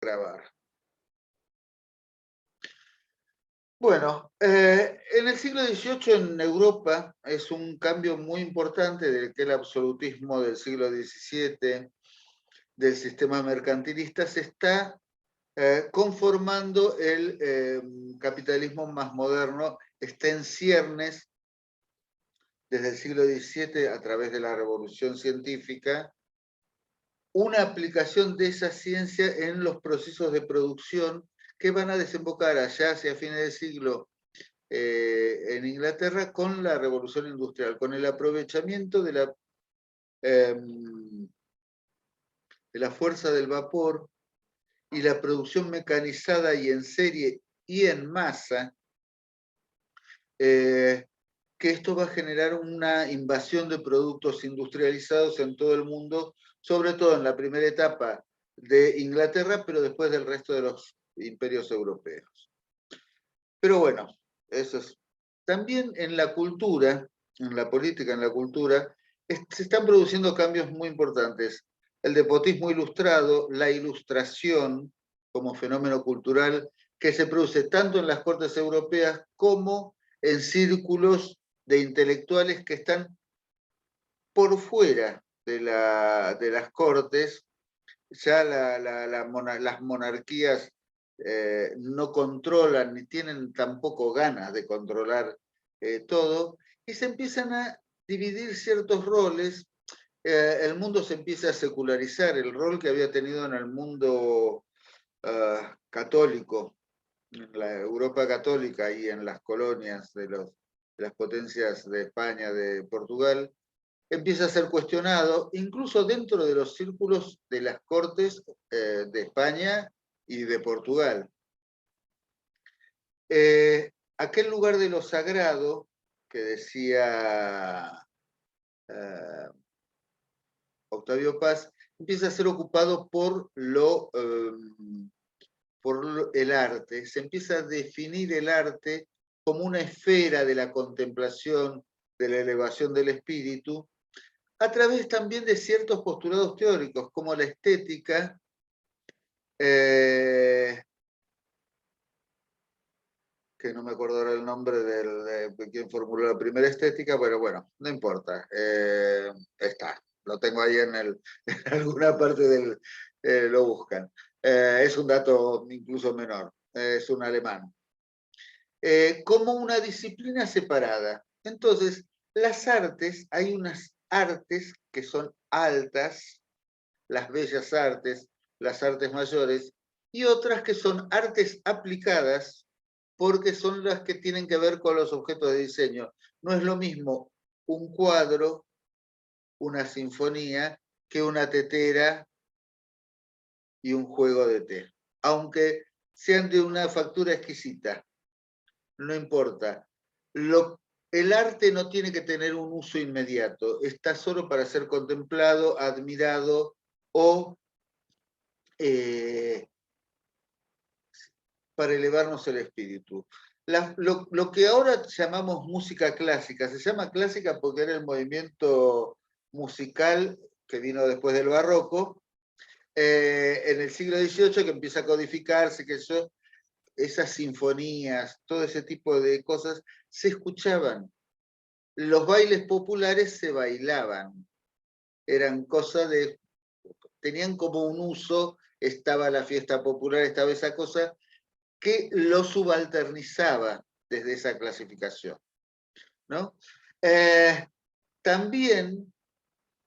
frabar. Bueno, en el siglo XVIII en Europa es un cambio muy importante del que el absolutismo del siglo XVII, del sistema mercantilista, se está conformando el capitalismo más moderno, está en ciernes desde el siglo XVII a través de la revolución científica, una aplicación de esa ciencia en los procesos de producción que van a desembocar allá hacia fines del siglo en Inglaterra con la revolución industrial, con el aprovechamiento de la fuerza del vapor y la producción mecanizada y en serie y en masa, que esto va a generar una invasión de productos industrializados en todo el mundo, sobre todo en la primera etapa de Inglaterra, pero después del resto de los imperios europeos. Pero bueno, eso es. También en la cultura, en la política, en la cultura, se están produciendo cambios muy importantes. El despotismo ilustrado, la ilustración como fenómeno cultural que se produce tanto en las cortes europeas como en círculos de intelectuales que están por fuera de las cortes. Ya las monarquías no controlan ni tienen tampoco ganas de controlar todo, y se empiezan a dividir ciertos roles. El mundo se empieza a secularizar, el rol que había tenido en el mundo católico, en la Europa católica y en las colonias de las potencias de España, de Portugal, empieza a ser cuestionado, incluso dentro de los círculos de las cortes de España y de Portugal. Aquel lugar de lo sagrado que decía Octavio Paz empieza a ser ocupado por el arte. Se empieza a definir el arte como una esfera de la contemplación, de la elevación del espíritu, a través también de ciertos postulados teóricos, como la estética, que no me acuerdo ahora el nombre de quien formuló la primera estética, pero bueno, no importa, está, lo tengo ahí en alguna parte lo buscan. Es un dato incluso menor, es un alemán. Como una disciplina separada. Entonces, las artes, hay unas artes que son altas, las bellas artes, las artes mayores, y otras que son artes aplicadas, porque son las que tienen que ver con los objetos de diseño. No es lo mismo un cuadro, una sinfonía, que una tetera y un juego de té. Aunque sean de una factura exquisita, no importa. El arte no tiene que tener un uso inmediato, está solo para ser contemplado, admirado o para elevarnos el espíritu. Lo que ahora llamamos música clásica, se llama clásica porque era el movimiento musical que vino después del barroco, en el siglo XVIII, que empieza a codificarse, esas sinfonías, todo ese tipo de cosas, se escuchaban. Los bailes populares se bailaban, eran cosas tenían como un uso, estaba la fiesta popular, estaba esa cosa, que lo subalternizaba desde esa clasificación, ¿no? También,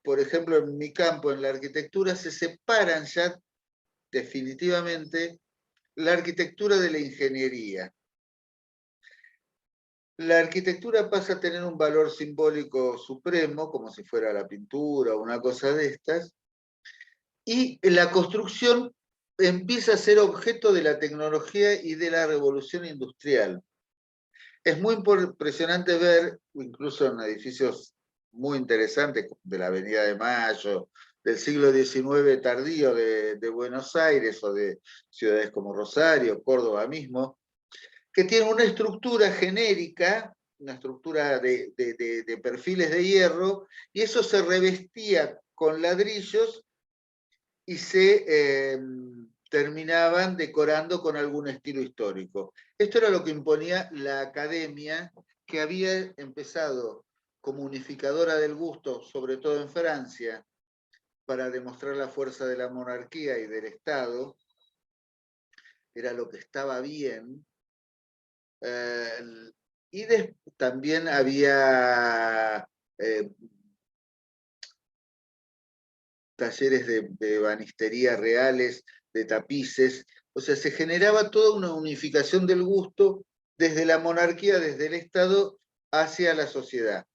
por ejemplo, en mi campo, en la arquitectura, se separan ya definitivamente la arquitectura de la ingeniería. La arquitectura pasa a tener un valor simbólico supremo, como si fuera la pintura o una cosa de estas, y la construcción empieza a ser objeto de la tecnología y de la revolución industrial. Es muy impresionante ver, incluso en edificios muy interesantes de la Avenida de Mayo, del siglo XIX tardío de Buenos Aires o de ciudades como Rosario, Córdoba mismo, que tienen una estructura genérica, una estructura de perfiles de hierro, y eso se revestía con ladrillos y se terminaban decorando con algún estilo histórico. Esto era lo que imponía la academia, que había empezado como unificadora del gusto, sobre todo en Francia, para demostrar la fuerza de la monarquía y del Estado, era lo que estaba bien. Y también había talleres de banistería reales, de tapices, o sea, se generaba toda una unificación del gusto desde la monarquía, desde el Estado, hacia la sociedad.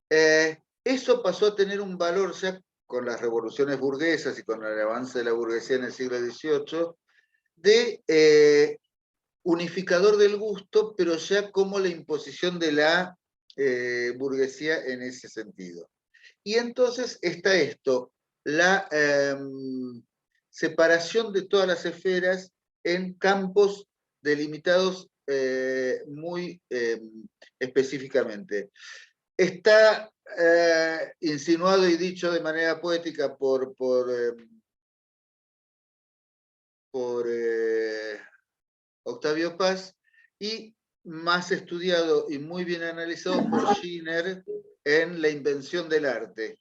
Eso pasó a tener un valor ya con las revoluciones burguesas y con el avance de la burguesía en el siglo XVIII, de unificador del gusto, pero ya como la imposición de la burguesía en ese sentido. Y entonces está esto, la separación de todas las esferas en campos delimitados muy específicamente. Está insinuado y dicho de manera poética por Octavio Paz, y más estudiado y muy bien analizado por Schiller en La invención del arte.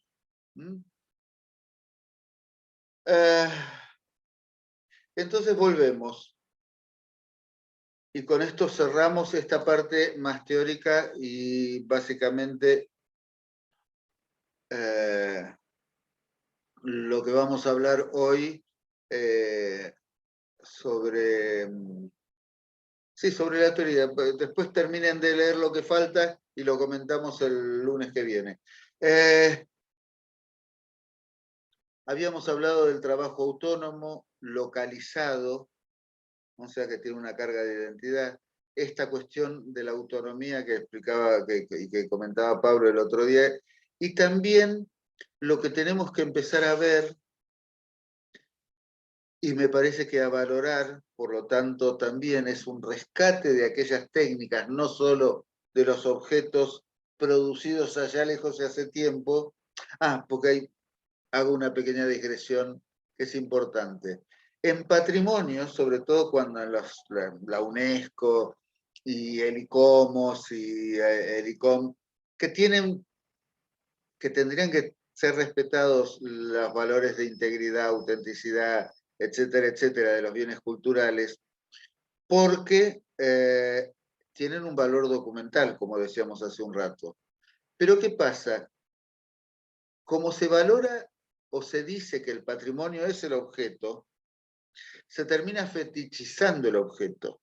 Entonces volvemos. Y con esto cerramos esta parte más teórica y básicamente lo que vamos a hablar hoy sobre la teoría. Después terminen de leer lo que falta y lo comentamos el lunes que viene. Habíamos hablado del trabajo autónomo, localizado, o sea que tiene una carga de identidad. Esta cuestión de la autonomía que explicaba y que comentaba Pablo el otro día, y también lo que tenemos que empezar a ver, y me parece que a valorar, por lo tanto también es un rescate de aquellas técnicas, no solo de los objetos producidos allá lejos de hace tiempo. Porque ahí hago una pequeña digresión que es importante. En patrimonio, sobre todo cuando en la UNESCO y el ICOMOS y el ICOM, que tendrían que ser respetados los valores de integridad, autenticidad, etcétera, etcétera, de los bienes culturales, porque tienen un valor documental, como decíamos hace un rato. Pero ¿qué pasa? Como se valora o se dice que el patrimonio es el objeto, se termina fetichizando el objeto.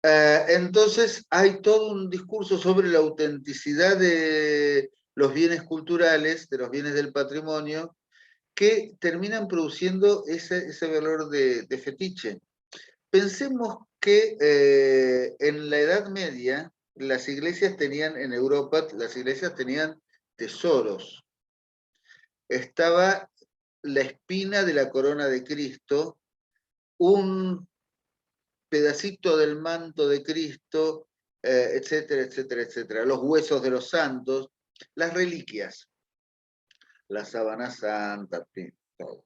Entonces hay todo un discurso sobre la autenticidad de los bienes culturales, de los bienes del patrimonio, que terminan produciendo ese valor de fetiche. Pensemos que en la Edad Media, las iglesias tenían, en Europa, las iglesias tenían tesoros. Estaba la espina de la corona de Cristo, un pedacito del manto de Cristo, etcétera, etcétera, etcétera. Los huesos de los santos, las reliquias, la sábana santa, todo.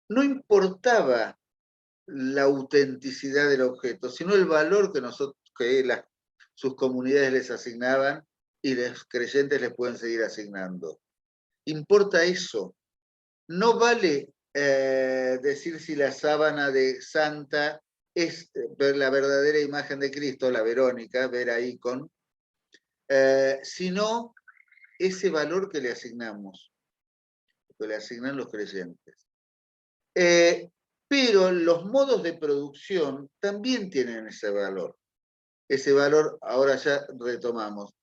No importaba la autenticidad del objeto, sino el valor que sus comunidades les asignaban y los creyentes les pueden seguir asignando. Importa eso. No vale decir si la sábana de Santa es la verdadera imagen de Cristo, la Verónica, Vera Icon, sino ese valor que le asignamos, que le asignan los creyentes. Pero los modos de producción también tienen ese valor. Ese valor ahora ya retomamos.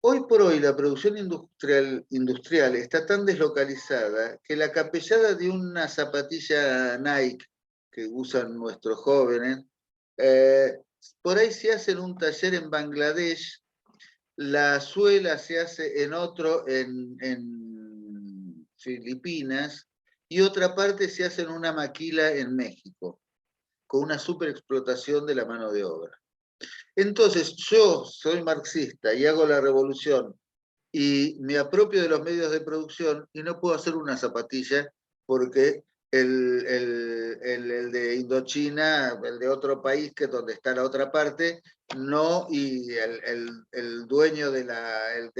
Hoy por hoy la producción industrial está tan deslocalizada que la capellada de una zapatilla Nike que usan nuestros jóvenes, por ahí se hace en un taller en Bangladesh, la suela se hace en otro en Filipinas y otra parte se hace en una maquila en México, con una superexplotación de la mano de obra. Entonces, yo soy marxista y hago la revolución y me apropio de los medios de producción y no puedo hacer una zapatilla porque el de Indochina, el de otro país, que es donde está la otra parte, no, y el dueño de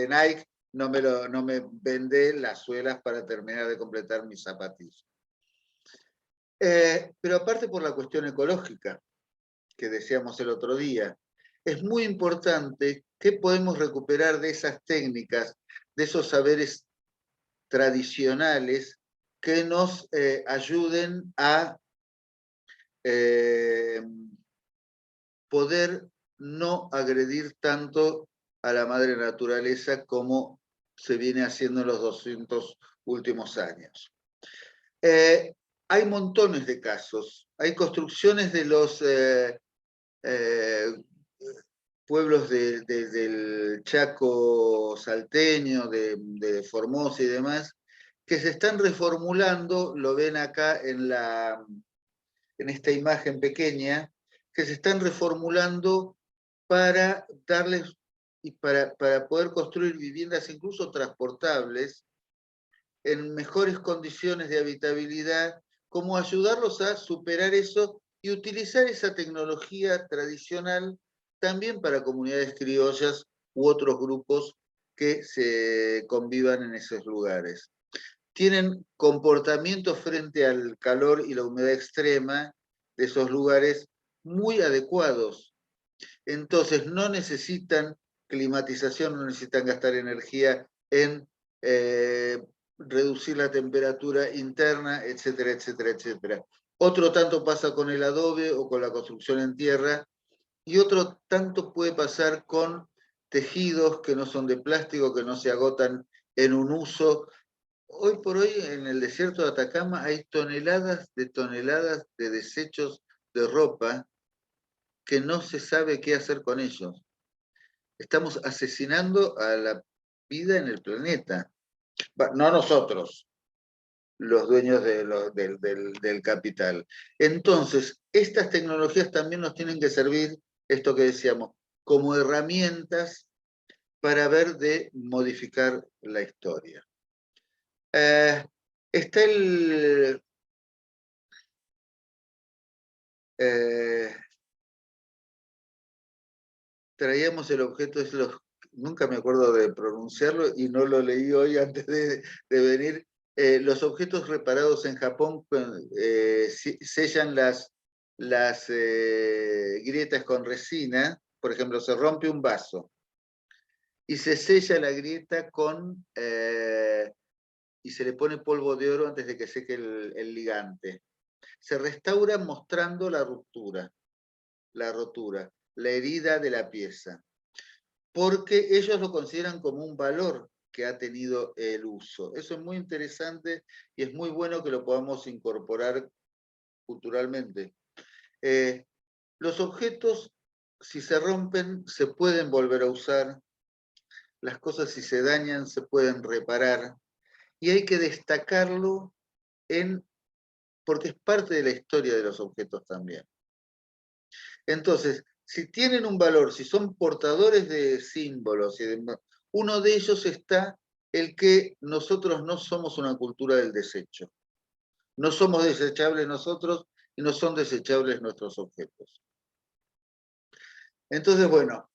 Nike no me vende las suelas para terminar de completar mis zapatillas. Pero aparte por la cuestión ecológica, que decíamos el otro día, es muy importante que podemos recuperar de esas técnicas, de esos saberes tradicionales que nos ayuden a poder no agredir tanto a la madre naturaleza como se viene haciendo en los 200 últimos años. Hay montones de casos, hay construcciones de los pueblos del Chaco salteño, de Formosa y demás, que se están reformulando, lo ven acá en esta imagen pequeña, que se están reformulando para darles y para poder construir viviendas incluso transportables en mejores condiciones de habitabilidad, como ayudarlos a superar eso y utilizar esa tecnología tradicional también para comunidades criollas u otros grupos que se convivan en esos lugares. Tienen comportamientos frente al calor y la humedad extrema de esos lugares muy adecuados. Entonces no necesitan climatización, no necesitan gastar energía en reducir la temperatura interna, etcétera, etcétera, etcétera. Otro tanto pasa con el adobe o con la construcción en tierra, y otro tanto puede pasar con tejidos que no son de plástico, que no se agotan en un uso. Hoy por hoy en el desierto de Atacama hay toneladas de desechos de ropa que no se sabe qué hacer con ellos. Estamos asesinando a la vida en el planeta. No nosotros, los dueños del capital. Entonces, estas tecnologías también nos tienen que servir, esto que decíamos, como herramientas para ver de modificar la historia. Está traíamos el objeto, nunca me acuerdo de pronunciarlo y no lo leí hoy antes de venir. Los objetos reparados en Japón sellan las grietas con resina. Por ejemplo, se rompe un vaso y se sella la grieta y se le pone polvo de oro antes de que seque el ligante. Se restaura mostrando la rotura, la herida de la pieza, porque ellos lo consideran como un valor que ha tenido el uso. Eso es muy interesante y es muy bueno que lo podamos incorporar culturalmente. Los objetos, si se rompen, se pueden volver a usar. Las cosas, si se dañan, se pueden reparar. Y hay que destacarlo porque es parte de la historia de los objetos también. Entonces, si tienen un valor, si son portadores de símbolos, uno de ellos está el que nosotros no somos una cultura del desecho. No somos desechables nosotros y no son desechables nuestros objetos. Entonces, bueno,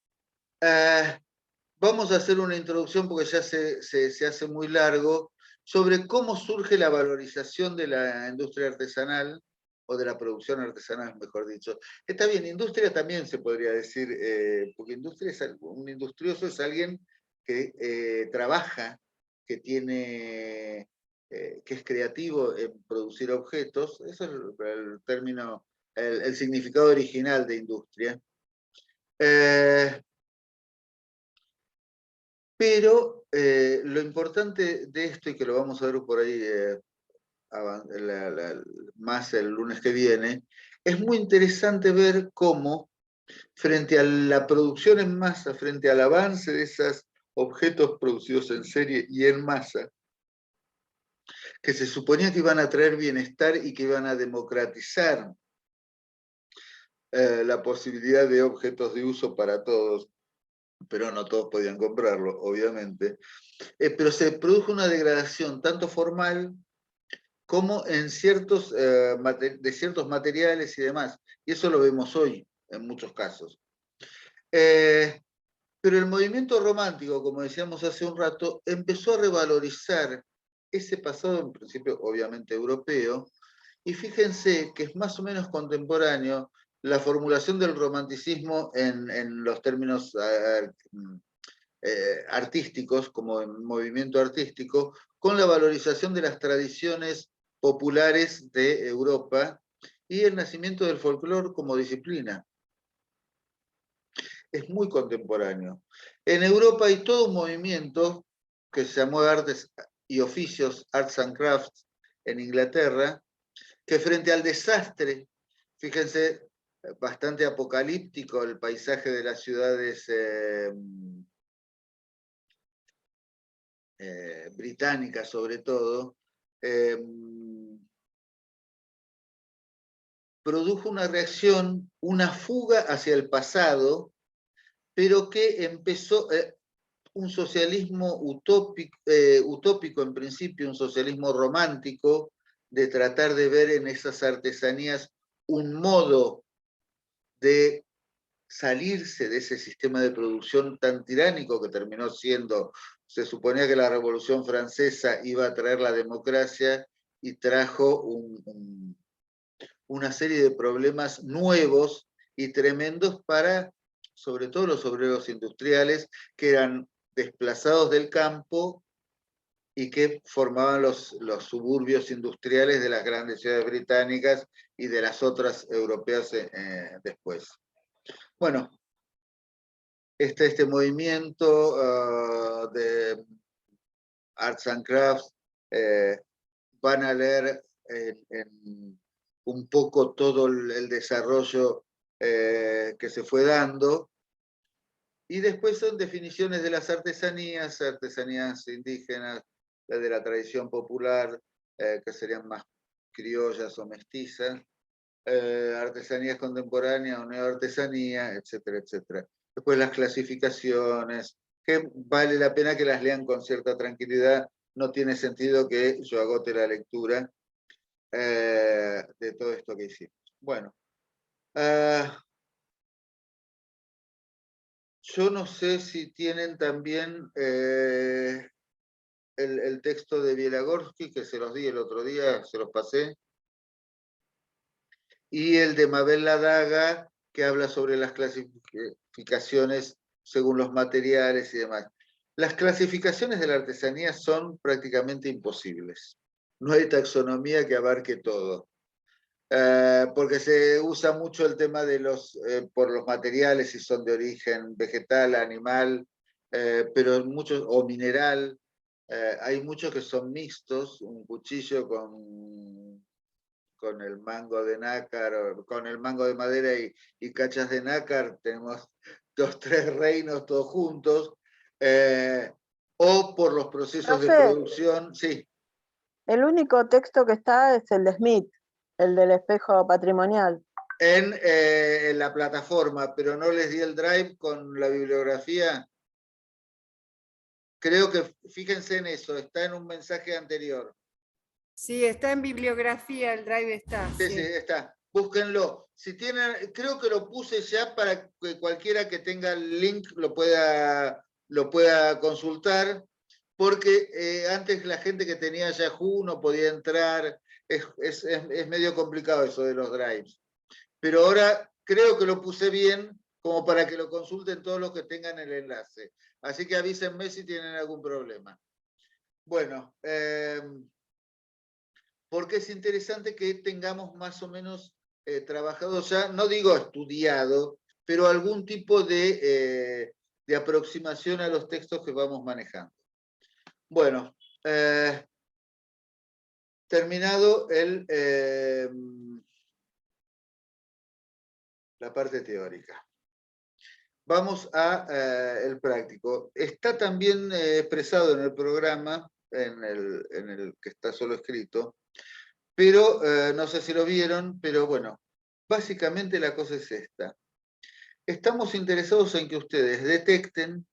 vamos a hacer una introducción porque ya se hace muy largo sobre cómo surge la valorización de la industria artesanal, o de la producción artesanal, mejor dicho. Está bien, industria también se podría decir, porque un industrioso es alguien que trabaja, que es creativo en producir objetos. Eso es el término, el significado original de industria. Pero lo importante de esto, y que lo vamos a ver por ahí más el lunes que viene, es muy interesante ver cómo, frente a la producción en masa, frente al avance de esos objetos producidos en serie y en masa, que se suponía que iban a traer bienestar y que iban a democratizar la posibilidad de objetos de uso para todos, pero no todos podían comprarlo, obviamente. Pero se produjo una degradación tanto formal como en de ciertos materiales y demás. Y eso lo vemos hoy en muchos casos. Pero el movimiento romántico, como decíamos hace un rato, empezó a revalorizar ese pasado, en principio obviamente europeo, y fíjense que es más o menos contemporáneo la formulación del romanticismo en los términos artísticos, como en movimiento artístico, con la valorización de las tradiciones populares de Europa y el nacimiento del folclore como disciplina. Es muy contemporáneo. En Europa hay todo un movimiento que se llamó Artes y Oficios, Arts and Crafts, en Inglaterra, que frente al desastre, fíjense, bastante apocalíptico el paisaje de las ciudades británicas sobre todo, produjo una reacción, una fuga hacia el pasado, pero que empezó un socialismo utópico en principio, un socialismo romántico, de tratar de ver en esas artesanías un modo de salirse de ese sistema de producción tan tiránico que terminó siendo, se suponía que la Revolución Francesa iba a traer la democracia y trajo una serie de problemas nuevos y tremendos para, sobre todo, los obreros industriales que eran desplazados del campo y que formaban los suburbios industriales de las grandes ciudades británicas y de las otras europeas después. Bueno, este movimiento de Arts and Crafts, van a leer en un poco todo el desarrollo que se fue dando, y después son definiciones de las artesanías, artesanías indígenas, de la tradición popular, que serían más criollas o mestizas, artesanías contemporáneas o neoartesanía, etcétera, etcétera. Después las clasificaciones, que vale la pena que las lean con cierta tranquilidad, no tiene sentido que yo agote la lectura de todo esto que hicimos. Bueno, yo no sé si tienen también el texto de Bielagorsky, que se los di el otro día, se los pasé, y el de Mabel Ladaga, que habla sobre las clasificaciones según los materiales y demás. Las clasificaciones de la artesanía son prácticamente imposibles. No hay taxonomía que abarque todo. Porque se usa mucho el tema de por los materiales, si son de origen vegetal, animal, pero muchos, o mineral. Hay muchos que son mixtos, un cuchillo con el mango de nácar, o con el mango de madera y cachas de nácar, tenemos 2, 3 reinos todos juntos, o por los procesos de Profe, producción, sí. el único texto que está es el de Smith, el del espejo patrimonial. En la plataforma, pero no les di el drive con la bibliografía. Creo que, fíjense en eso, está en un mensaje anterior. Sí, está en bibliografía, el drive está. Sí, sí, está. Búsquenlo. Si tienen, creo que lo puse ya para que cualquiera que tenga el link lo pueda consultar, porque antes la gente que tenía Yahoo no podía entrar. Es medio complicado eso de los drives. Pero ahora creo que lo puse bien como para que lo consulten todos los que tengan el enlace. Así que avísenme si tienen algún problema. Bueno, porque es interesante que tengamos más o menos trabajado ya, no digo estudiado, pero algún tipo de aproximación a los textos que vamos manejando. Bueno, terminado la parte teórica. Vamos a el práctico. Está también expresado en el programa, en el que está solo escrito, pero no sé si lo vieron, pero bueno, básicamente la cosa es esta. estamos interesados en que ustedes detecten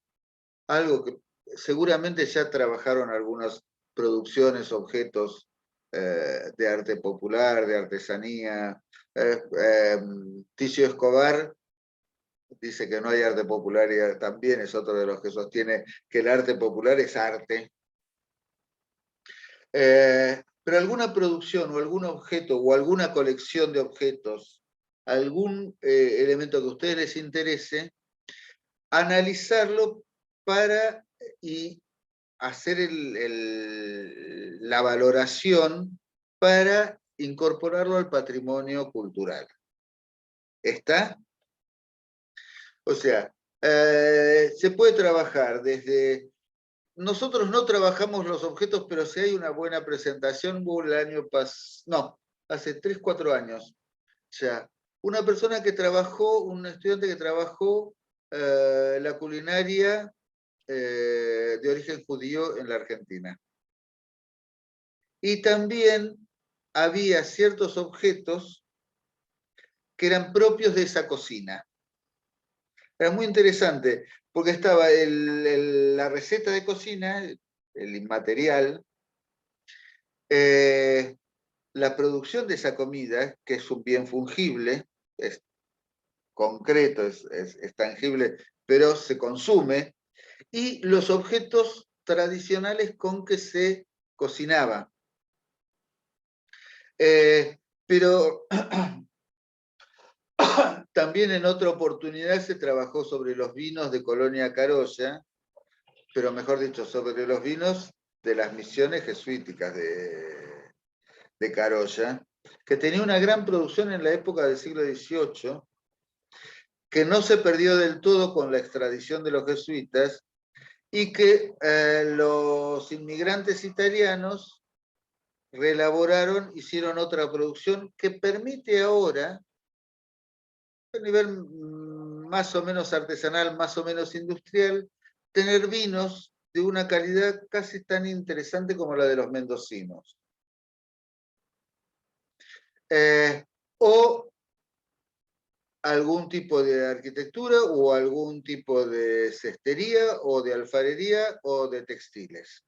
algo que seguramente ya trabajaron algunas producciones, objetos de arte popular, de artesanía. Ticio Escobar dice que no hay arte popular y también es otro de los que sostiene que el arte popular es arte. Pero alguna producción o algún objeto o alguna colección de objetos, algún elemento que a ustedes les interese, analizarlo para y hacer la valoración para incorporarlo al patrimonio cultural. ¿Está? O sea, se puede trabajar desde... Nosotros no trabajamos los objetos, pero si hay una buena presentación, hubo el año pasado, no, hace 3, 4 años. O sea, una persona que trabajó, un estudiante que trabajó la culinaria de origen judío en la Argentina. Y también había ciertos objetos que eran propios de esa cocina. Era muy interesante, porque estaba la receta de cocina, el inmaterial, la producción de esa comida, que es un bien fungible, es concreto, es tangible, pero se consume, y los objetos tradicionales con que se cocinaba. Pero también en otra oportunidad se trabajó sobre los vinos de Colonia Carolla, pero mejor dicho, sobre los vinos de las misiones jesuíticas de Carolla, que tenía una gran producción en la época del siglo XVIII, que no se perdió del todo con la extradición de los jesuitas, y que los inmigrantes italianos reelaboraron, hicieron otra producción que permite ahora, a nivel más o menos artesanal, más o menos industrial, tener vinos de una calidad casi tan interesante como la de los mendocinos. O algún tipo de arquitectura o algún tipo de cestería o de alfarería o de textiles.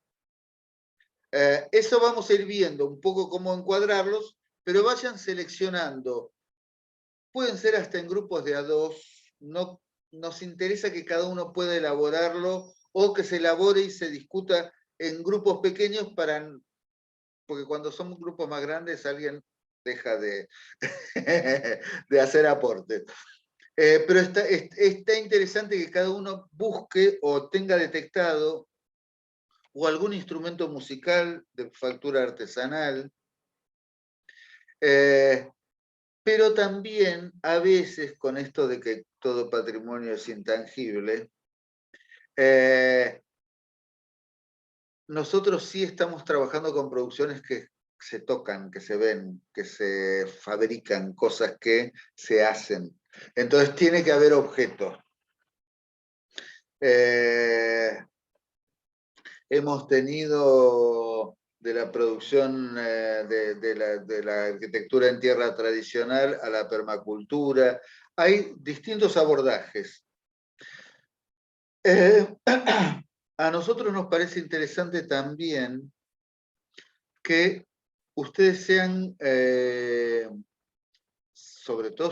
Eso vamos a ir viendo un poco cómo encuadrarlos, pero vayan seleccionando. Pueden ser hasta en grupos de A2, no nos interesa que cada uno pueda elaborarlo o que se elabore y se discuta en grupos pequeños porque cuando son grupos más grandes alguien deja de hacer aportes. Pero está interesante que cada uno busque o tenga detectado o algún instrumento musical de factura artesanal, pero también a veces con esto de que todo patrimonio es intangible, nosotros sí estamos trabajando con producciones que se tocan, que se ven, que se fabrican, cosas que se hacen. Entonces tiene que haber objetos. Hemos tenido de la producción de la arquitectura en tierra tradicional a la permacultura. Hay distintos abordajes. A nosotros nos parece interesante también que ustedes sean, sobre todo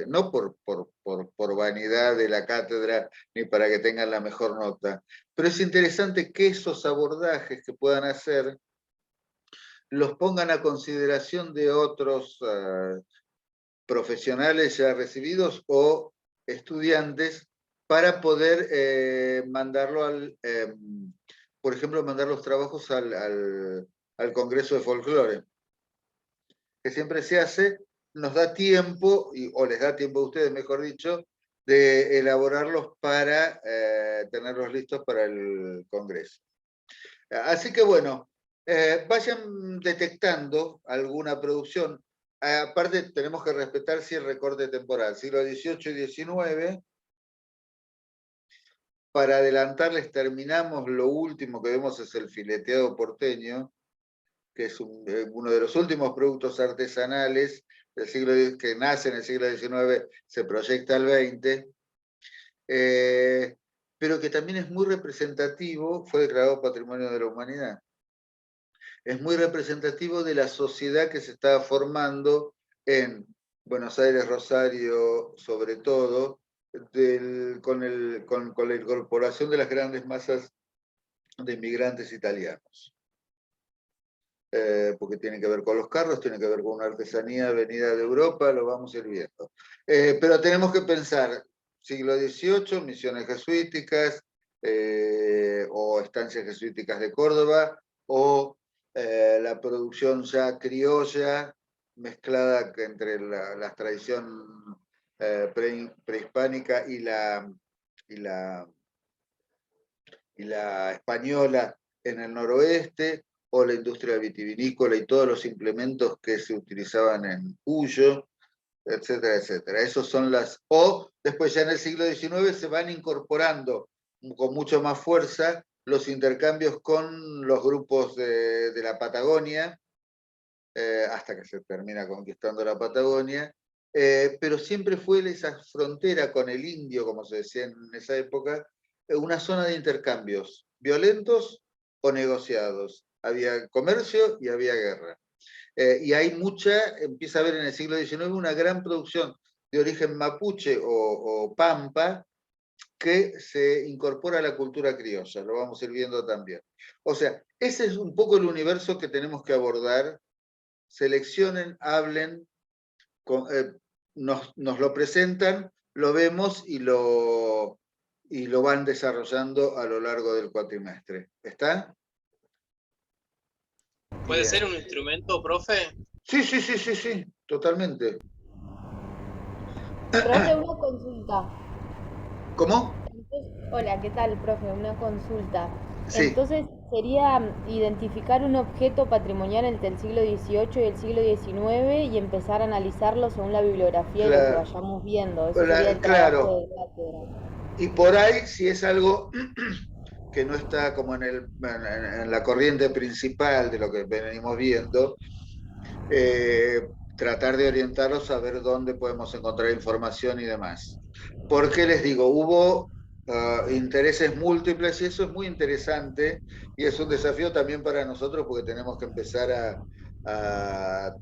no por vanidad de la cátedra ni para que tengan la mejor nota, pero es interesante que esos abordajes que puedan hacer los pongan a consideración de otros profesionales ya recibidos o estudiantes para poder mandarlo por ejemplo, mandar los trabajos al Congreso de Folclore, que siempre se hace, nos da tiempo, o les da tiempo a ustedes, mejor dicho, de elaborarlos para tenerlos listos para el Congreso. Así que bueno, vayan detectando alguna producción. Aparte, tenemos que respetar si el recorte temporal, siglo XVIII y XIX. Para adelantarles, terminamos, lo último que vemos es el fileteado porteño, que es uno de los últimos productos artesanales del siglo que nace en el siglo XIX, se proyecta al XX, pero que también es muy representativo, fue declarado Patrimonio de la Humanidad. Es muy representativo de la sociedad que se estaba formando en Buenos Aires, Rosario, sobre todo, con la incorporación de las grandes masas de inmigrantes italianos. Porque tiene que ver con los carros, tiene que ver con una artesanía venida de Europa, lo vamos a ir viendo. Pero tenemos que pensar, siglo XVIII, misiones jesuíticas, o estancias jesuíticas de Córdoba, o la producción ya criolla, mezclada entre la tradición prehispánica y la española en el noroeste, o la industria vitivinícola y todos los implementos que se utilizaban en Cuyo, etcétera, etcétera. Esos son o después ya en el siglo XIX se van incorporando con mucho más fuerza los intercambios con los grupos de la Patagonia, hasta que se termina conquistando la Patagonia, pero siempre fue esa frontera con el indio, como se decía en esa época, una zona de intercambios, violentos o negociados. Había comercio y había guerra. Y hay empieza a haber en el siglo XIX una gran producción de origen mapuche o pampa, que se incorpora a la cultura criolla, lo vamos a ir viendo también. O sea, ese es un poco el universo que tenemos que abordar. Seleccionen, hablen, nos lo presentan, lo vemos y lo van desarrollando a lo largo del cuatrimestre. ¿Está? ¿Puede ser un instrumento, profe? Sí, totalmente. Profe, una consulta. ¿Cómo? Hola, ¿qué tal, profe? Una consulta. Sí. Entonces, sería identificar un objeto patrimonial entre el siglo XVIII y el siglo XIX y empezar a analizarlo según la bibliografía y lo que vayamos viendo. Eso sería el trabajo de cátedra. Y por ahí, si es algo que no está como en la corriente principal de lo que venimos viendo, tratar de orientarlos a ver dónde podemos encontrar información y demás. ¿Por qué les digo? Hubo intereses múltiples y eso es muy interesante y es un desafío también para nosotros porque tenemos que empezar a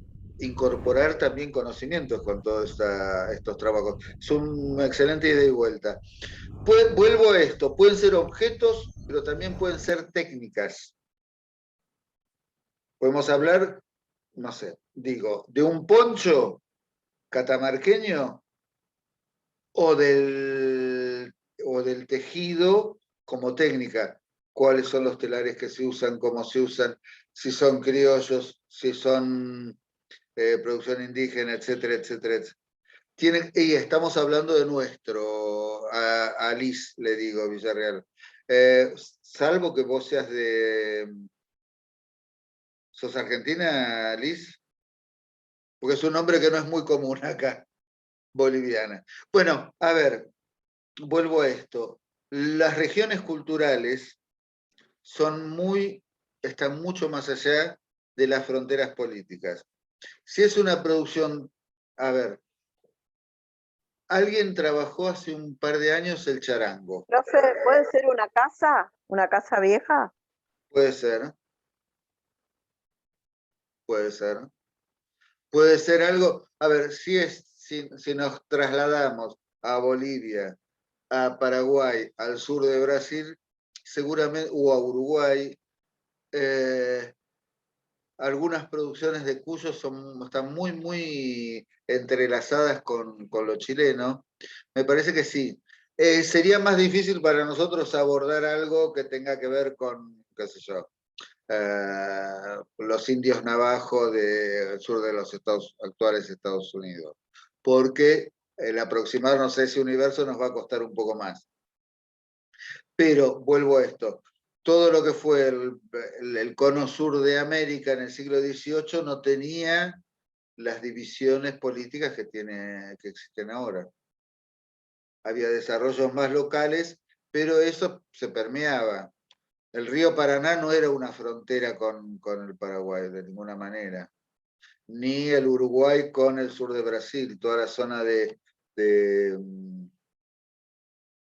incorporar también conocimientos con todos estos trabajos. Es una excelente ida y vuelta. Vuelvo a esto, pueden ser objetos, pero también pueden ser técnicas. Podemos hablar, no sé, digo, de un poncho catamarqueño o del tejido como técnica. ¿Cuáles son los telares que se usan, cómo se usan, si son criollos, si son producción indígena, etcétera, etcétera, etcétera? Y estamos hablando de nuestro, a Liz le digo, Villarreal. Salvo que vos seas ¿Sos argentina, Liz? Porque es un nombre que no es muy común acá, boliviana. Bueno, a ver, vuelvo a esto. Las regiones culturales están mucho más allá de las fronteras políticas. Si es una producción, a ver, alguien trabajó hace un par de años el charango. Profe, ¿puede ser una casa? ¿Una casa vieja? Puede ser. Puede ser. Puede ser algo, a ver, si nos trasladamos a Bolivia, a Paraguay, al sur de Brasil, seguramente, o a Uruguay, algunas producciones de Cuyo están muy, muy entrelazadas con lo chileno. Me parece que sí. Sería más difícil para nosotros abordar algo que tenga que ver con, qué sé yo, los indios navajos del sur de los actuales Estados Unidos, porque el aproximarnos a ese universo nos va a costar un poco más. Pero vuelvo a esto, todo lo que fue el cono sur de América en el siglo XVIII no tenía las divisiones políticas que existen ahora. Había desarrollos más locales, pero eso se permeaba. El río Paraná no era una frontera con el Paraguay, de ninguna manera. Ni el Uruguay con el sur de Brasil, toda la zona de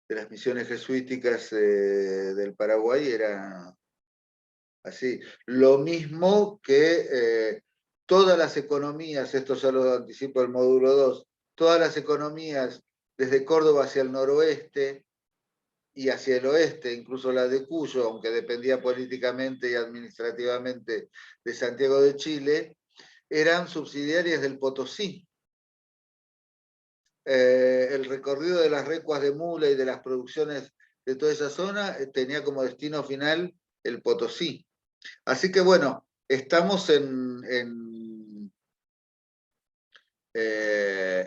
las misiones jesuíticas del Paraguay era así. Lo mismo que todas las economías, esto ya lo anticipo el módulo 2, todas las economías desde Córdoba hacia el noroeste y hacia el oeste, incluso la de Cuyo, aunque dependía políticamente y administrativamente de Santiago de Chile, eran subsidiarias del Potosí. El recorrido de las recuas de mula y de las producciones de toda esa zona tenía como destino final el Potosí. Así que bueno, estamos en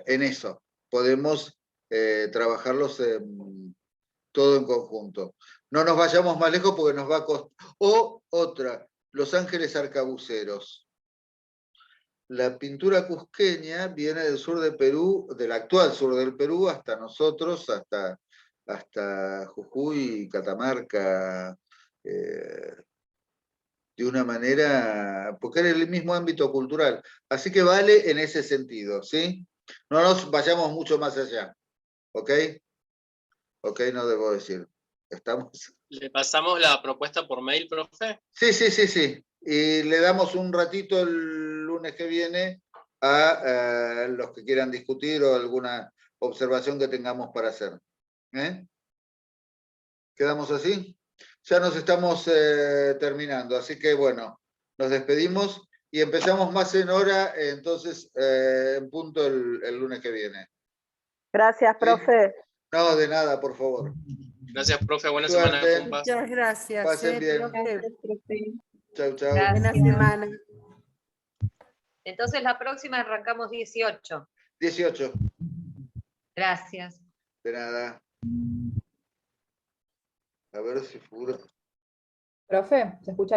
eso. Podemos trabajarlos todo en conjunto. No nos vayamos más lejos porque nos va a costar. O otra, Los Ángeles Arcabuceros. La pintura cusqueña viene del sur de Perú, del actual sur del Perú, hasta nosotros, hasta Jujuy, Catamarca, de una manera, porque era el mismo ámbito cultural. Así que vale en ese sentido, ¿sí? No nos vayamos mucho más allá, ¿ok? Ok, no debo decir. ¿Estamos? ¿Le pasamos la propuesta por mail, profe? Sí. Y le damos un ratito el lunes que viene a los que quieran discutir o alguna observación que tengamos para hacer. ¿Quedamos así? Ya nos estamos terminando, así que bueno, nos despedimos y empezamos más en hora, entonces en punto el lunes que viene. Gracias, profe. No, de nada, por favor. Gracias, profe. Buena Suerte. semana, compas. Muchas gracias. Pasen bien. Profe. Chau. Buena semana. Entonces la próxima arrancamos 18. 18. Gracias. De nada. A ver si figura. Profe, ¿se escucha?